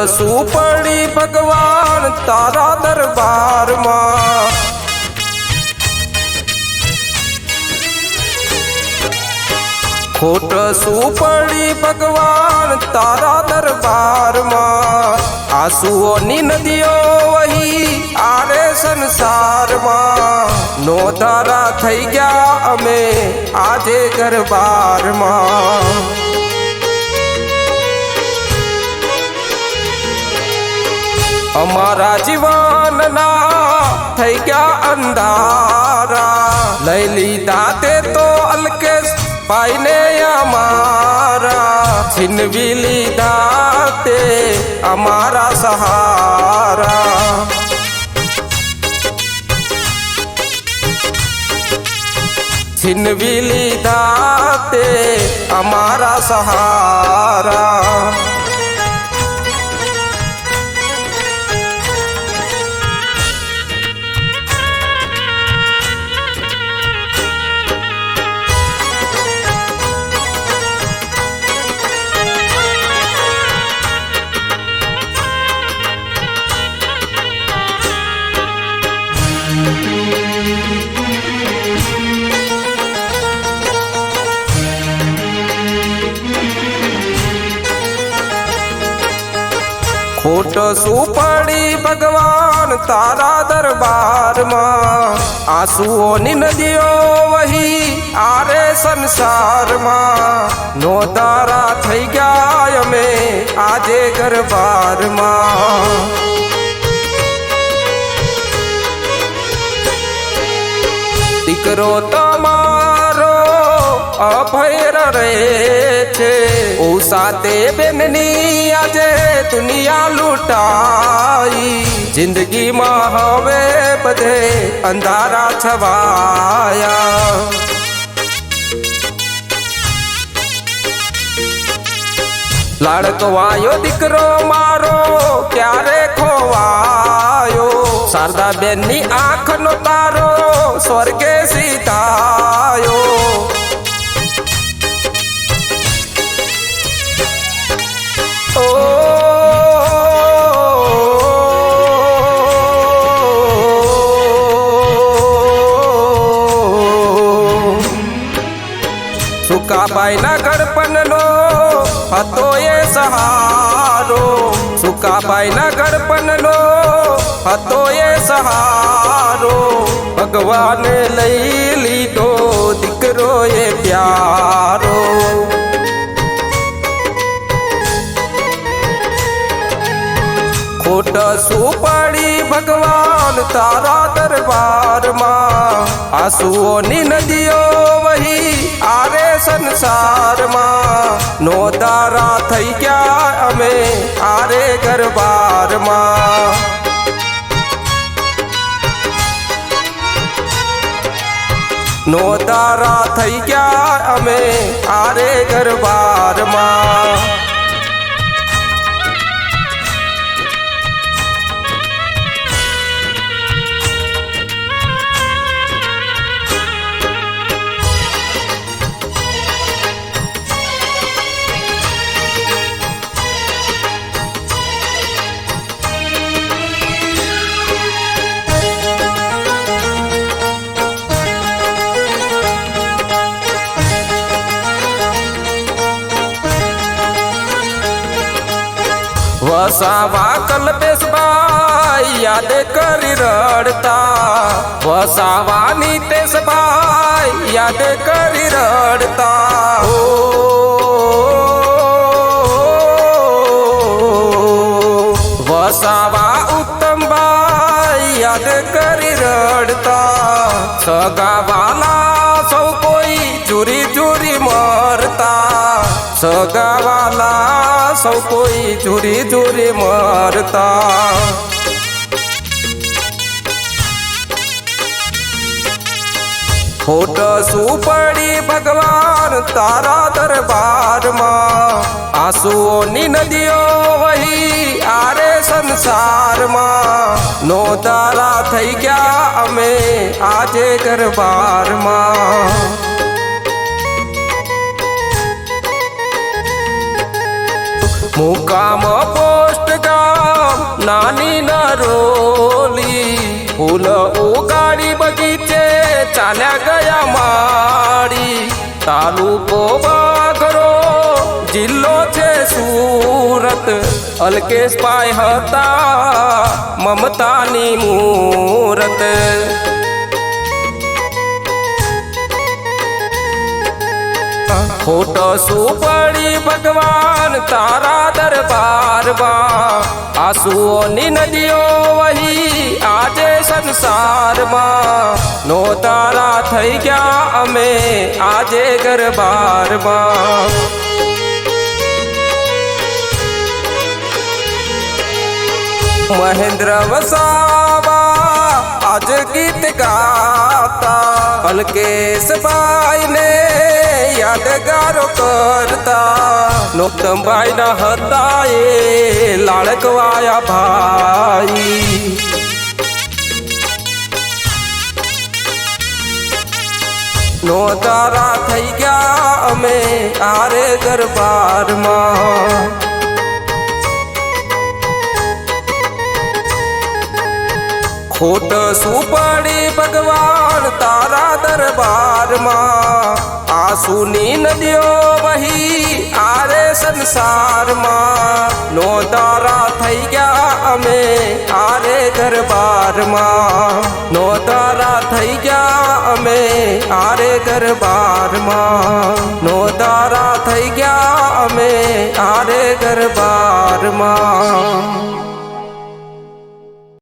શું પડી ભગવાન તારા દરબારમાં, ખોટ શું પડી ભગવાન તારા દરબારમાં, આંસુઓની નદીઓ વહી આરે સંસારમાં, નો ધારા થઈ ગયા અમે આજે ગરબારમાં, અમારા જીવનના થઈ ગયા અંધારા, લઈ લીધા તે તો અલ્કેશ ભાઈને અમારા, છીનવી લીધા તે અમારા સહારા, છીનવી લીધા તે અમારા સહારા, ખોટ શું પડી ભગવાન તારા દરબારમાં, આંસુઓની નદીઓ વહી આરે સંસારમાં, નો ધારા થઈ ગયા અમે આજે ગરબારમાં, દીકરો તમારો અભય રહે છે, ઓ સાથે બેનની આજે દુનિયા લૂંટાઈ, જિંદગીમાં હવે બધે અંધારા છવાયા, લાડકવાયો દીકરો મારો ક્યારે ખોવાયો, શારદા બેનની આંખનો તારો સ્વર્ગે સીધાયો, સુકાબાઈના ગળપણનો હતો એ સહારો, સુકાબાઈના ગળપણનો હતો એ સહારો, ભગવાને લઈ લીધો દીકરો એ પ્યારો, ખોટ શું પડી ભગવાન તારા દરબારમાં, આંસુઓની નદીઓ વહી આરે સંસારમાં, નો ધારા થઈ ગયા અમે આરે ગરબારમાં, નો ધારા થઈ ગયા અમે આરે ગરબારમાં, વસાવા કલ્પેશભાઈ યાદ કરી રડતા, વસાવાની તેશભાઈ યાદ કરી રડતા, વસાવા ઉત્તમભાઈ યાદ કરી રડતા, સગાવાલા સૌ કોઈ ચૂરી ચૂરી મરતા, સગાવાલા સૌ કોઈ ચૂરી ચૂરી મરતા, ખોટ શું પડી ભગવાન તારા દરબારમાં, આંસુઓની નદીઓ વહી આરે સંસારમાં, નો ધારા થઈ ગયા અમે આજે ગરબારમાં, મુકામ પોસ્ટ નાની નરોલી ફૂલ ઉગાડી બગીચે ચાલ્યા ગયા માળી તાલુકો વાઘરો જિલ્લો છે સુરત અલ્કેશભાઈ હતા મમતાની મૂરત ખોટ સુપડી ભગવાન તારા દરબારમાં આંસુઓની નદીઓ વહી આજે સંસારમાં નો તારા થઈ ગયા અમે આજે ગરબારમાં મહેન્દ્ર વસાવા આજ ગીત ગાતા અલ્કેશભાઈ ને યાદગારો કરતા નોકતમભાઈ ના હતા એ લાડકવાયા ભાઈ નો તારા થઈ ગયા અમે આરે દરબારમાં ખોટ સુપડી ભગવાન તારા દરબારમાં આંસુની નદીઓ વહી આરે સંસારમાં નો તારા થઈ ગયા અમે આરે દરબારમાં નો તારા થઈ ગયા અમે આરે દરબારમાં નો તારા થઈ ગયા અમે આરે દરબારમાં